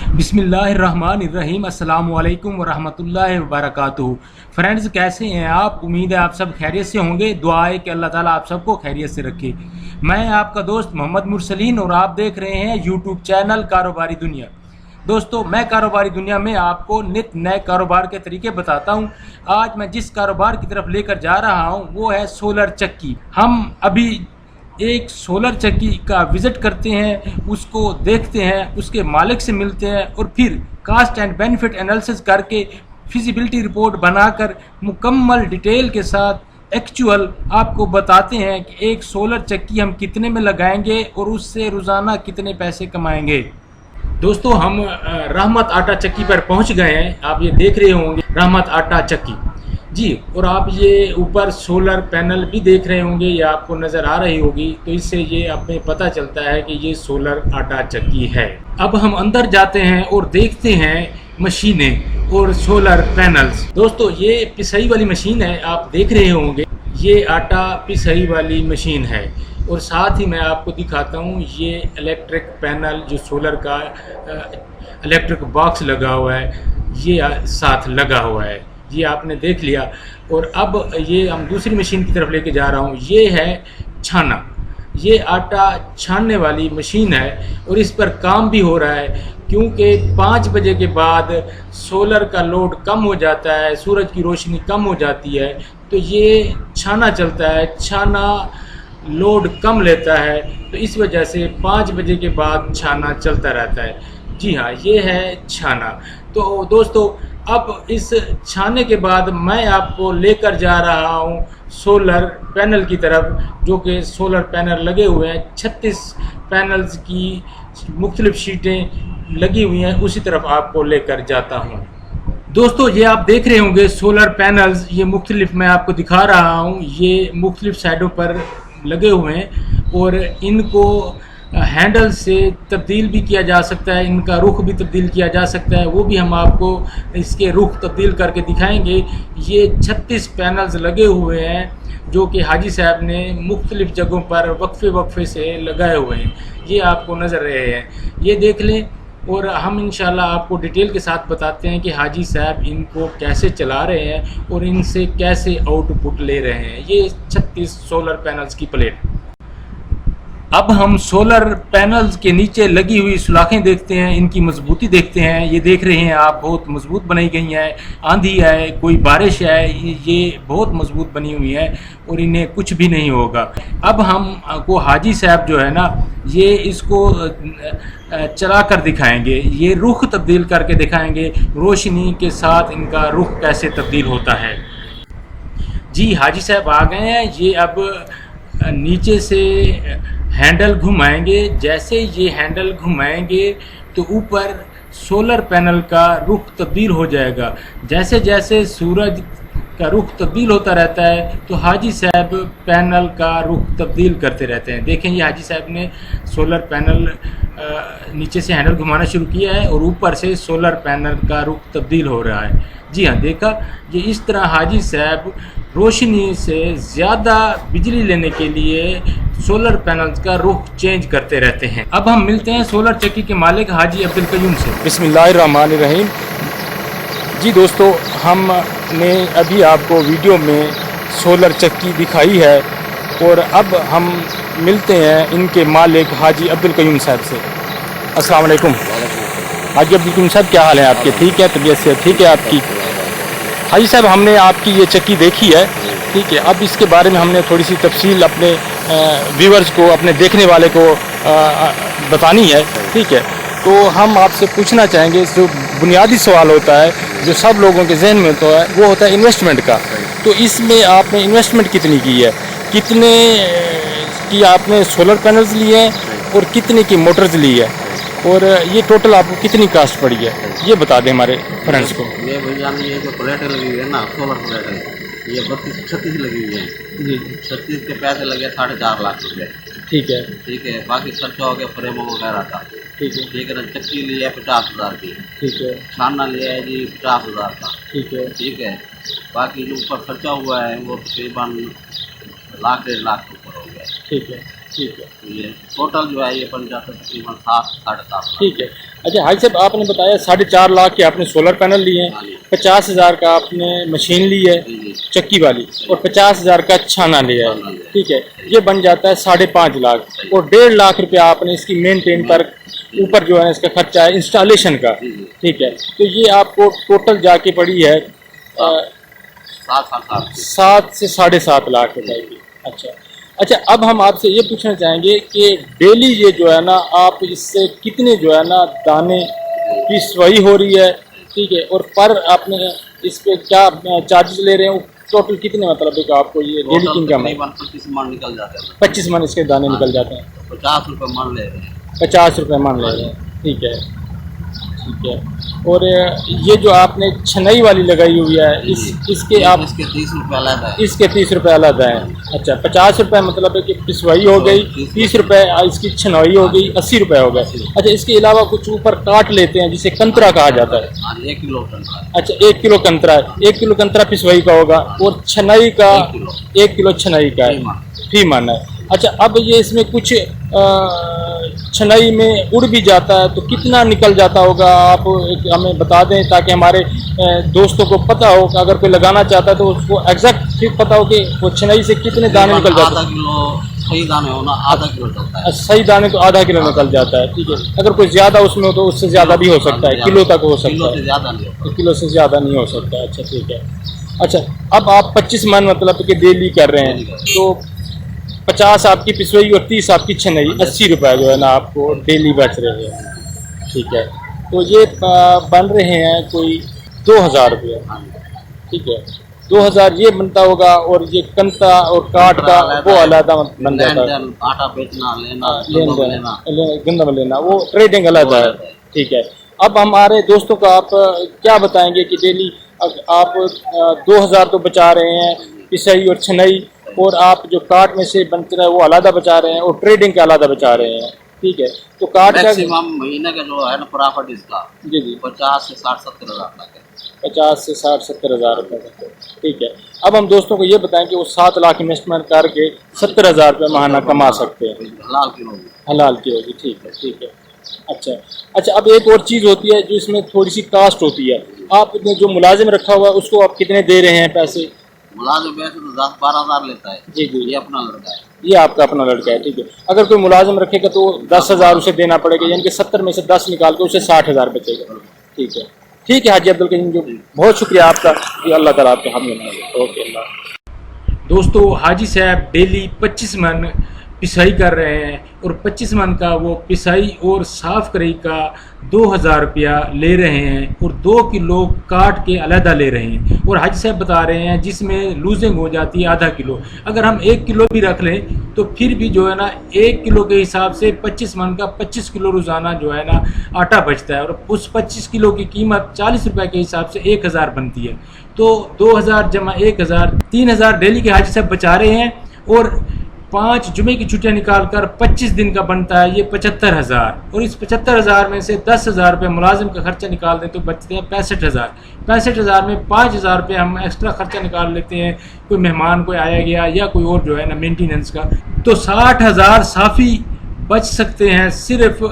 बिस्मिल्लाहिर्रहमानिर्रहीम अस्सलामु अलैकुम वरहमतुल्लाहि वबरकातुहू। फ्रेंड्स, कैसे हैं आप? उम्मीद है आप सब खैरियत से होंगे। दुआ है कि अल्लाह ताला आप सबको खैरियत से रखे। मैं आपका दोस्त मोहम्मद मुरसलीन और आप देख रहे हैं यूट्यूब चैनल कारोबारी दुनिया। दोस्तों, मैं कारोबारी दुनिया में आपको नित नए कारोबार के तरीके बताता हूं। आज मैं जिस कारोबार की तरफ लेकर जा रहा हूं वो है सोलर चक्की। हम अभी एक सोलर चक्की का विज़िट करते हैं, उसको देखते हैं, उसके मालिक से मिलते हैं और फिर कास्ट एंड बेनिफिट एनालिसिस करके फिजिबिलिटी रिपोर्ट बनाकर मुकम्मल डिटेल के साथ एक्चुअल आपको बताते हैं कि एक सोलर चक्की हम कितने में लगाएंगे और उससे रोज़ाना कितने पैसे कमाएंगे। दोस्तों, हम रहमत आटा चक्की पर पहुंच गए हैं। आप ये देख रहे होंगे रहमत आटा चक्की जी, और आप ये ऊपर सोलर पैनल भी देख रहे होंगे, ये आपको नज़र आ रही होगी। तो इससे ये हमें पता चलता है कि ये सोलर आटा चक्की है। अब हम अंदर जाते हैं और देखते हैं मशीनें और सोलर पैनल्स। दोस्तों, ये पिसाई वाली मशीन है, आप देख रहे होंगे, ये आटा पिसाई वाली मशीन है। और साथ ही मैं आपको दिखाता हूँ ये इलेक्ट्रिक पैनल जो सोलर का इलेक्ट्रिक बॉक्स लगा हुआ है, ये साथ लगा हुआ है। ये आपने देख लिया। और अब ये हम दूसरी मशीन की तरफ लेके जा रहा हूँ। ये है छाना, ये आटा छानने वाली मशीन है और इस पर काम भी हो रहा है, क्योंकि 5 बजे के बाद सोलर का लोड कम हो जाता है, सूरज की रोशनी कम हो जाती है, तो ये छाना चलता है। छाना लोड कम लेता है, तो इस वजह से 5 बजे के बाद छाना चलता रहता है। जी हाँ, ये है छाना। तो दोस्तों, अब इस छाने के बाद मैं आपको लेकर जा रहा हूँ सोलर पैनल की तरफ, जो कि सोलर पैनल लगे हुए हैं। 36 पैनल्स की मुख्तलिफ शीटें लगी हुई हैं, उसी तरफ आपको लेकर जाता हूँ। दोस्तों, ये आप देख रहे होंगे सोलर पैनल्स, ये मुख्तलिफ मैं आपको दिखा रहा हूँ। ये मुख्तलिफ साइडों पर लगे हुए हैं और इनको हैंडल से तब्दील भी किया जा सकता है, इनका रुख भी तब्दील किया जा सकता है, वो भी हम आपको इसके रुख तब्दील करके दिखाएंगे। ये 36 पैनल्स लगे हुए हैं जो कि हाजी साहब ने मुख्तलिफ़ जगहों पर वक्फे से लगाए हुए हैं। ये आपको नज़र रहे हैं, ये देख लें। और हम इंशाल्लाह आपको डिटेल के साथ बताते हैं कि हाजी साहब इनको कैसे चला रहे हैं और इनसे कैसे आउटपुट ले रहे हैं। ये 36 सोलर पैनल्स की प्लेट। अब हम सोलर पैनल्स के नीचे लगी हुई सुलाखें देखते हैं, इनकी मजबूती देखते हैं। ये देख रहे हैं आप, बहुत मजबूत बनाई गई हैं। आंधी है, कोई बारिश है, ये बहुत मजबूत बनी हुई है और इन्हें कुछ भी नहीं होगा। अब हम को हाजी साहब जो है ना, ये इसको चला कर दिखाएंगे, ये रुख तब्दील करके दिखाएंगे, रोशनी के साथ इनका रुख कैसे तब्दील होता है। जी, हाजी साहब आ गए हैं। ये अब नीचे से हैंडल घुमाएंगे। जैसे ये हैंडल घुमाएंगे तो ऊपर सोलर पैनल का रुख तब्दील हो जाएगा। जैसे जैसे सूरज का रुख तब्दील होता रहता है तो हाजी साहब पैनल का रुख तब्दील करते रहते हैं। देखें, ये हाजी साहब ने सोलर पैनल नीचे से हैंडल घुमाना शुरू किया है और ऊपर से सोलर पैनल का रुख तब्दील हो रहा है। जी हाँ, देखा, ये इस तरह हाजी साहब रोशनी से ज़्यादा बिजली लेने के लिए सोलर पैनल्स का रुख चेंज करते रहते हैं। अब हम मिलते हैं सोलर चक्की के मालिक हाजी अब्दुल कयूम से। बिस्मिल्लाहिर्रहमानिर्रहीम। जी दोस्तों, हमने अभी आपको वीडियो में सोलर चक्की दिखाई है और अब हम मिलते हैं इनके मालिक हाजी अब्दुल कयूम साहब से। अस्सलाम वालेकुम। हाजी अब्दुल कयूम साहब, क्या हाल है आपके? ठीक है, तबीयत से ठीक है आपकी? हाजी साहब, हमने आपकी ये चक्की देखी है, ठीक है। अब इसके बारे में हमने थोड़ी सी तफसील अपने व्यूअर्स को, अपने देखने वाले को बतानी है, ठीक है। तो हम आपसे पूछना चाहेंगे, जो बुनियादी सवाल होता है जो सब लोगों के जहन में होता है, वो होता है इन्वेस्टमेंट का। तो इसमें आपने इन्वेस्टमेंट कितनी की है, कितने की आपने सोलर पैनल्स लिए हैं और कितने की मोटर्स ली है, और ये टोटल आपको कितनी कास्ट पड़ी है, ये बता दें हमारे फ्रेंड्स को। ये भैया, ये जो प्लेटें लगी हुई है ना, सोलर प्लेटें, ये 32-36 लगी हुई है जी। 36 के पैसे लगे 4.5 लाख रुपये। ठीक है, ठीक है। बाकी खर्चा हो गया फ्रेमों वगैरह का। ठीक है, ठीक है ना। चक्की ली है 50,000 की। ठीक है। छानना लिया है जी 50,000 का। ठीक है, ठीक है। बाकी जो ऊपर खर्चा हुआ है वो तकरीबन 1.5 लाख के ऊपर हो गया। ठीक है। ठीक है। तो ये टोटल जो है ये बन जाता है तकरीबन 7-7.5 ठीक है। अच्छा हाजी साहब, आपने बताया 4.5 लाख के आपने सोलर पैनल लिए हैं, 50,000 का आपने मशीन ली है चक्की वाली, और 50,000 का छाना लिया है, ठीक है। ये बन जाता है 5.5 लाख, और 1.5 लाख रुपया आपने इसकी मेनटेन पर ऊपर जो है इसका खर्चा है इंस्टॉलेशन का, ठीक है। तो ये आपको टोटल जाके पड़ी है 7 से 7.5 लाख रुपए की। अच्छा, अब हम आपसे ये पूछना चाहेंगे कि डेली ये जो है ना आप इससे कितने जो है ना दाने की सवाई हो रही है, ठीक है, और पर आपने इस पे क्या चार्जेस ले रहे हैं, टोटल कितने मतलब है कि आपको ये डेली की इनकम है? 25 मन निकल जाते हैं। 25 मन इसके दाने निकल जाते हैं। 50 रुपये मन ले रहे हैं। 50 रुपये मन ले रहे हैं, ठीक है, ठीक है। और ये जो आपने छनई वाली लगाई हुई है इसके आप इसके 30 रुपये अलग है। इसके 30 रुपये अलग हैं। अच्छा, 50 रुपये मतलब है कि पिसवाई हो गई, 30 रुपये इसकी छनवाई हो गई, 80 रुपये हो गए। अच्छा, इसके अलावा कुछ ऊपर काट लेते हैं जिसे कंतरा कहा जाता है। 1 किलो कंतरा। अच्छा, 1 किलो कंतरा है, 1 किलो कंतरा पिसवाई का होगा, और छनई का 1 किलो छनई का है, फी मन है। अच्छा, अब ये इसमें कुछ छनई में उड़ भी जाता है तो कितना निकल जाता होगा, आप हमें बता दें ताकि हमारे दोस्तों को पता हो कि अगर कोई लगाना चाहता है तो उसको एग्जैक्ट ठीक पता हो कि वो छनई से कितने दाने निकल जाते हैं। आधा किलो सही दाने होना, आधा किलो चलता है। सही दाने तो आधा किलो निकल जाता है, ठीक है। अगर कोई ज़्यादा उसमें हो तो उससे ज़्यादा भी हो सकता है, किलो तक हो सकता है, किलो से ज़्यादा नहीं होता। किलो से ज़्यादा नहीं हो सकता। अच्छा, ठीक है। अच्छा, अब आप 25 मन मतलब कि डेली कर रहे हैं, तो 50 आपकी पिसवाई और 30 आपकी छनई, 80 रुपये जो है ना आपको डेली बच रहे हैं, ठीक है। तो ये बन रहे हैं कोई 2,000 रुपये, ठीक है। 2,000 ये बनता होगा, और ये कंता और काट का वो अलग बन जाता है। आटा बेचना, लेना, गंदम लेना, वो ट्रेडिंग अलग है, ठीक है। अब हमारे दोस्तों को आप क्या बताएंगे कि डेली आप 2,000 तो बचा रहे हैं पिसाई और छनई, और आप जो काट में से बनते रहे वो अलग बचा रहे हैं, और ट्रेडिंग का अलग बचा रहे हैं, ठीक है। तो काट का मैक्सिमम महीने का जो है ना प्रॉफिट इसका जी 50 से 60-70 हज़ार तक है। 50 से 60-70 हज़ार रुपये तक, ठीक है। अब हम दोस्तों को ये बताएं कि वो 7 लाख इन्वेस्टमेंट करके 70 हज़ार रुपये महाना कमा सकते हैं, हलाल की होगी। हलाल की होगी, ठीक है, ठीक है। अच्छा, अब एक और चीज़ होती है जो इसमें थोड़ी सी कास्ट होती है। आपने जो मुलाजिम रखा हुआ है उसको आप कितने दे रहे हैं पैसे? मुलाजिम पैसे तो 10-12 हज़ार लेता है। जी, ये अपना लड़का है। ये आपका अपना लड़का है, ठीक है। अगर कोई मुलाजिम रखेगा तो 10,000 उसे देना पड़ेगा, यानी कि 70 में से 10 निकाल के उसे 60,000 बचेगा, ठीक है। ठीक है हाजी अब्दुल करीम जी, बहुत शुक्रिया आपका, कि अल्लाह ताला आपके हम में। ओके, अल्लाह। दोस्तों, हाजी साहब डेली 25 मन पिसाई कर रहे हैं, और 25 मन का वो पिसाई और साफ कराई का 2,000 रुपया ले रहे हैं, और 2 किलो काट के अलहदा ले रहे हैं। और हाजी साहब बता रहे हैं जिसमें लूजिंग हो जाती है आधा किलो। अगर हम 1 किलो भी रख लें तो फिर भी जो है ना 1 किलो के हिसाब से 25 मन का 25 किलो रोज़ाना जो है ना आटा बचता है, और उस 25 किलो की कीमत 40 रुपये के हिसाब से 1,000 बनती है। तो 2,000 जमा 1,000, 3,000 डेली के हाजी साहब बचा रहे हैं, और 5 जुमे की छुट्टियां निकालकर 25 दिन का बनता है ये 75,000, और इस 75,000 में से 10,000 रुपये मुलाजिम का खर्चा निकाल दें तो बचते हैं 65,000। 65,000 में 5,000 रुपये हम एक्स्ट्रा खर्चा निकाल लेते हैं, कोई मेहमान कोई आया गया या कोई और जो है ना मेंटेनेंस का, तो 60,000 साफ़ी बच सकते हैं सिर्फ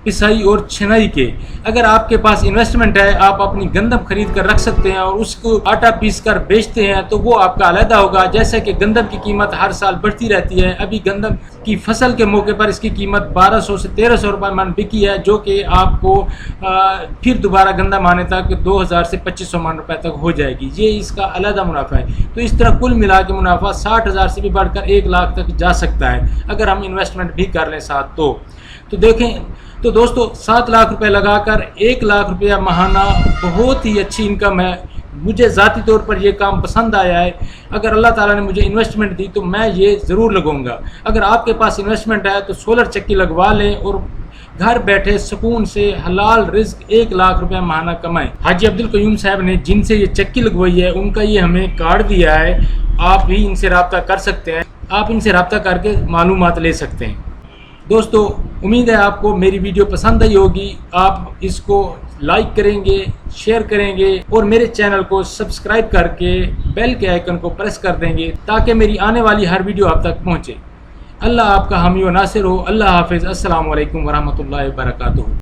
पिसाई और छनाई के। अगर आपके पास इन्वेस्टमेंट है, आप अपनी गंदम खरीद कर रख सकते हैं और उसको आटा पीस कर बेचते हैं तो वो आपका अलहदा होगा। जैसे कि गंदम की कीमत हर साल बढ़ती रहती है, अभी गंदम की फसल के मौके पर इसकी कीमत 1200 से 1300 रुपये मन बिकी है, जो कि आपको फिर दोबारा गंदम आने तक 2000 से 2500 मन रुपये तक हो जाएगी। ये इसका अलहदा मुनाफा है। तो इस तरह कुल मिला के मुनाफा 60,000 से भी बढ़कर 1 लाख तक जा सकता है अगर हम इन्वेस्टमेंट भी कर लें साथ। तो देखें तो दोस्तों 7 लाख रुपए लगाकर 1 लाख रुपया महाना बहुत ही अच्छी इनकम है। मुझे ज़ाती तौर पर यह काम पसंद आया है। अगर अल्लाह ताला ने मुझे इन्वेस्टमेंट दी तो मैं ये ज़रूर लगाऊंगा। अगर आपके पास इन्वेस्टमेंट है तो सोलर चक्की लगवा लें और घर बैठे सुकून से हलाल रिस्क 1 लाख रुपया महाना कमाएं। हाजी अब्दुल कयूम साहब ने जिनसे ये चक्की लगवाई है उनका ये हमें कार्ड दिया है, आप भी इनसे रब्ता कर सकते हैं। आप इनसे रब्ता करके मालूमात ले सकते हैं। दोस्तों उम्मीद है आपको मेरी वीडियो पसंद आई होगी। आप इसको लाइक करेंगे, शेयर करेंगे और मेरे चैनल को सब्सक्राइब करके बेल के आइकन को प्रेस कर देंगे ताकि मेरी आने वाली हर वीडियो आप तक पहुंचे। अल्लाह आपका हामी व नासिर हो। अल्लाह हाफिज़। अस्सलामु अलैकुम वरहमतुल्लाहि वबरकातुहू।